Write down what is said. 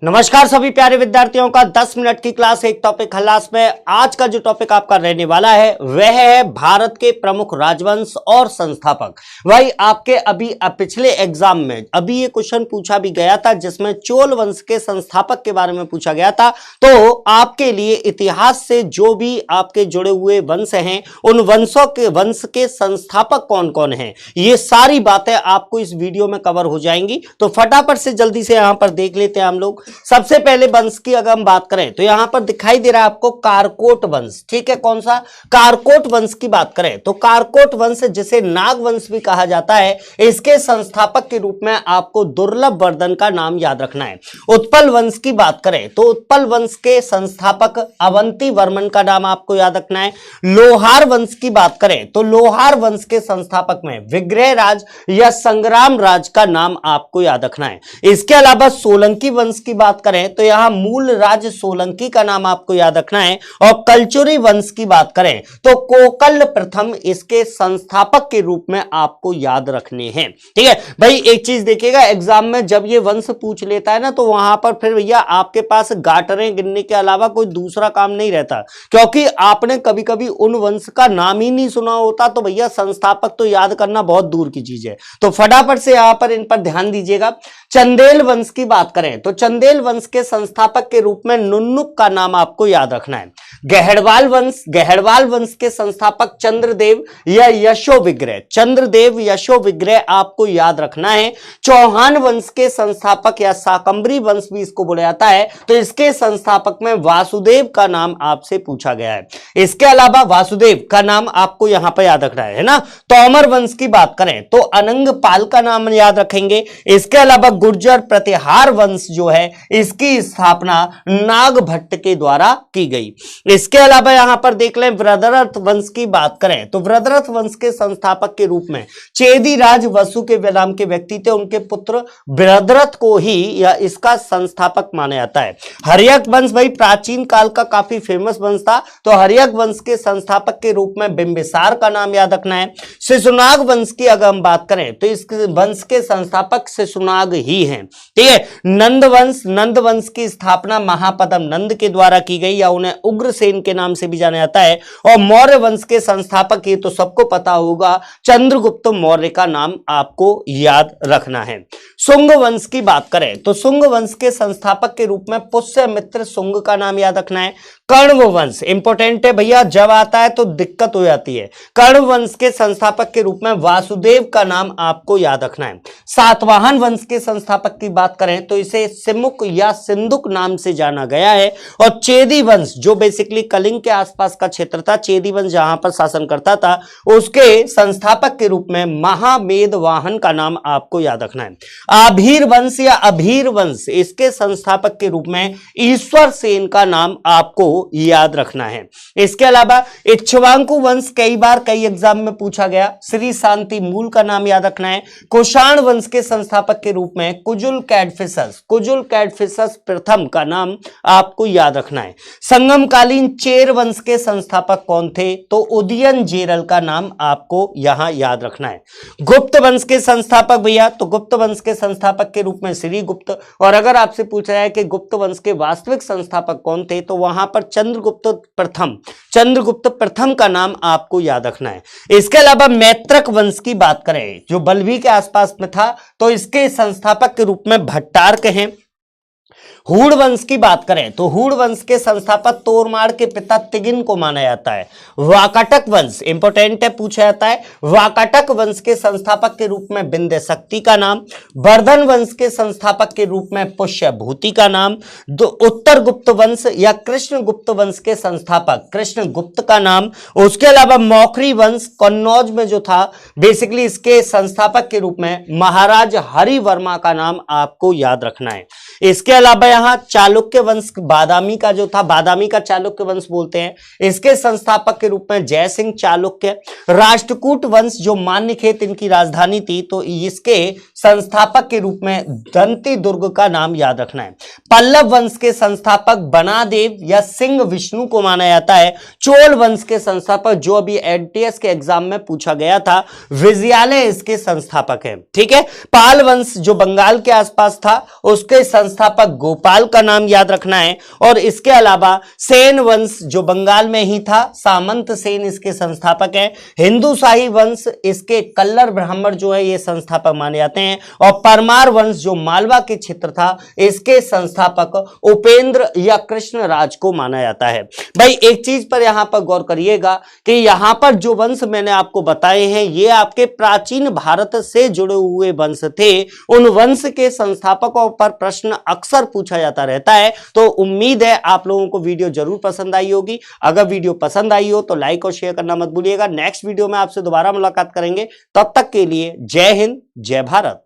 नमस्कार सभी प्यारे विद्यार्थियों का 10 मिनट की क्लास एक टॉपिक खल्लास में। आज का जो टॉपिक आपका रहने वाला है वह है भारत के प्रमुख राजवंश और संस्थापक। भाई आपके अभी पिछले एग्जाम में अभी ये क्वेश्चन पूछा भी गया था जिसमें चोल वंश के संस्थापक के बारे में पूछा गया था। तो आपके लिए इतिहास से जो भी आपके जुड़े हुए वंश हैं उन वंश के संस्थापक कौन कौन हैं ये सारी बातें आपको इस वीडियो में कवर हो जाएंगी। तो फटाफट से जल्दी से यहां पर देख लेते हैं हम लोग। सबसे पहले वंश की अगर हम बात करें तो यहां पर दिखाई दे रहा है आपको कारकोट वंश। ठीक है, कौन सा? कारकोट वंश की बात करें तो कारकोट वंश जिसे नाग वंश भी कहा जाता है, इसके संस्थापक के रूप में आपको दुर्लभ वर्धन का नाम याद रखना है। उत्पल वंश की बात करें तो उत्पल वंश के संस्थापक अवंती वर्मन का नाम आपको याद रखना है। लोहार वंश की बात करें तो लोहार वंश के संस्थापक में विग्रह राज या संग्राम राज का नाम आपको याद रखना है। इसके अलावा सोलंकी वंश की बात करें तो यहां मूल राज सोलंकी का नाम आपको याद रखना है। और कलचुरी वंश की बात करें तो कोकल प्रथम इसके संस्थापक के रूप में आपको याद रखने हैं। ठीक है भाई, एक चीज देखिएगा एग्जाम में जब ये वंश पूछ लेता है ना तो वहां पर फिर भैया आपके पास गाटरें गिनने के अलावा कोई दूसरा काम नहीं रहता, क्योंकि आपने कभी कभी उन वंश का नाम ही नहीं सुना होता तो भैया संस्थापक तो याद करना बहुत दूर की चीज है। तो फटाफट से यहां पर इन पर ध्यान दीजिएगा। चंदेल वंश की बात करें तो चंदेल वंश के संस्थापक के रूप में नुन्नुक का नाम आपको याद रखना है। गहड़वाल वंश के संस्थापक चंद्रदेव या यशो विग्रह, चंद्रदेव यशो विग्रह आपको याद रखना है। चौहान वंश के संस्थापक या शाकंभरी वंश भी इसको बोला जाता है, तो इसके संस्थापक में वासुदेव का नाम आपसे पूछा गया है। इसके अलावा वासुदेव का नाम आपको यहां पर याद रखना है ना। तोमर वंश की बात करें तो अनंग पाल का नाम याद रखेंगे। इसके अलावा गुर्जर प्रतिहार वंश जो है इसकी स्थापना नाग भट्ट के द्वारा की गई। इसके अलावा यहां पर देख लें वृद्धरथ वंश की बात करें तो वृद्धरथ वंश के संस्थापक के रूप में चेदी राज वसु के नाम के व्यक्ति थे, उनके पुत्र वृद्धरथ को ही या इसका संस्थापक माना जाता है। हर्यक वंश भाई प्राचीन काल का काफी फेमस वंश था, तो हर्यक वंश के संस्थापक के रूप में बिंबिसार का नाम याद रखना है। शिशुनाग वंश की अगर हम बात करें तो इस वंश के संस्थापक शिशुनाग ही हैं। ठीक है, नंद वंश की स्थापना महापदम नंद के द्वारा की गई या उन्हें उग्रसेन के नाम से भी जाना जाता है। और मौर्य वंश के संस्थापक ये तो सबको पता होगा, चंद्रगुप्त मौर्य का नाम आपको याद रखना है। शुंग वंश की बात करें तो शुंग वंश के संस्थापक के रूप में पुष्यमित्र शुंग का नाम याद रखना है। कर्ण वंश इंपॉर्टेंट है भैया, जब आता है तो दिक्कत हो जाती है। कर्ण वंश के संस्थापक के रूप में वासुदेव का नाम आपको याद रखना है। सातवाहन वंश के संस्थापक की बात करें तो इसे सिमुक या सिंधुक नाम से जाना गया है। और चेदी वंश जो बेसिकली कलिंग के आसपास का क्षेत्र था, चेदी वंश जहां पर शासन करता था, उसके संस्थापक के रूप में महामेदवाहन का नाम आपको याद रखना है। आभीर वंश या अभीर वंश इसके संस्थापक के रूप में ईश्वर सेन का नाम आपको याद रखना है। इसके अलावा इक्ष्वाकु वंश कई बार कई एग्जाम में पूछा गया, श्री शांति मूल का नाम याद रखना है। कुषाण वंश के संस्थापक के रूप में कुजुल कैडफिसस प्रथम का नाम आपको याद रखना है। संगमकालीन चेर वंश के संस्थापक कौन थे तो उदयन जेरल का नाम आपको यहां याद रखना है। गुप्त वंश के संस्थापक भैया तो गुप्त वंश के संस्थापक के रूप में श्री गुप्त। और अगर आपसे पूछा जाए कि गुप्त वंश के वास्तविक संस्थापक कौन थे तो वहां पर चंद्रगुप्त प्रथम का नाम आपको याद रखना है। इसके अलावा मैत्रक वंश की बात करें जो बल्लभी के आसपास में था तो इसके संस्थापक के रूप में भट्टारक हैं। हूण वंश की बात करें तो हूण वंश के संस्थापक तोरमाड़ के पिता तिगिन को माना जाता है। वाकाटक वंश इंपोर्टेंट है, पूछा जाता है। वाकाटक वंश के संस्थापक के रूप में बिंदे शक्ति का नाम। वर्धन वंश के संस्थापक के रूप में पुष्यभूति का नाम। उत्तर गुप्त वंश या कृष्ण गुप्त वंश के संस्थापक कृष्ण गुप्त का नाम। उसके अलावा मौखरी वंश कन्नौज में जो था बेसिकली इसके संस्थापक के रूप में महाराज हरिवर्मा का नाम आपको याद रखना है। इसके अलावा यहां चालुक्य वंश बादामी का जो था, बादामी का चालुक्य वंश बोलते हैं, इसके संस्थापक के रूप में जय सिंह चालुक्य। राष्ट्रकूट वंश जो मान्यखेत इनकी राजधानी थी तो इसके संस्थापक के रूप में दंती दुर्ग का नाम याद रखना है। पल्लव वंश के संस्थापक बनादेव या सिंह विष्णु को माना जाता है। चोल वंश के संस्थापक, जो अभी एनटीएस के एग्जाम में पूछा गया था, विजयालय इसके संस्थापक है। ठीक है। पाल वंश जो बंगाल के आसपास था, उसके संस्थापक गोपाल का नाम याद रखना है। और इसके अलावा सेन वंश जो बंगाल में ही था, सामंत सेन इसके संस्थापक है। हिंदू शाही वंश, इसके कल्लर ब्राह्मण जो है ये संस्थापक माने जाते हैं। और परमार वंश जो मालवा के क्षेत्र था, इसके संस्थापक उपेंद्र या कृष्ण राज को माना जाता है। भाई एक चीज पर यहां पर गौर करिएगा कि यहां पर जो वंश मैंने आपको बताए हैं, ये आपके प्राचीन भारत से जुड़े हुए वंश थे। उन वंश के संस्थापकों पर प्रश्न अक्सर पूछा जाता रहता है। तो उम्मीद है आप लोगों को वीडियो जरूर पसंद आई होगी। अगर वीडियो पसंद आई हो तो लाइक और शेयर करना मत भूलिएगा। नेक्स्ट वीडियो में आपसे दोबारा मुलाकात करेंगे। तब तक के लिए जय हिंद, जय भारत।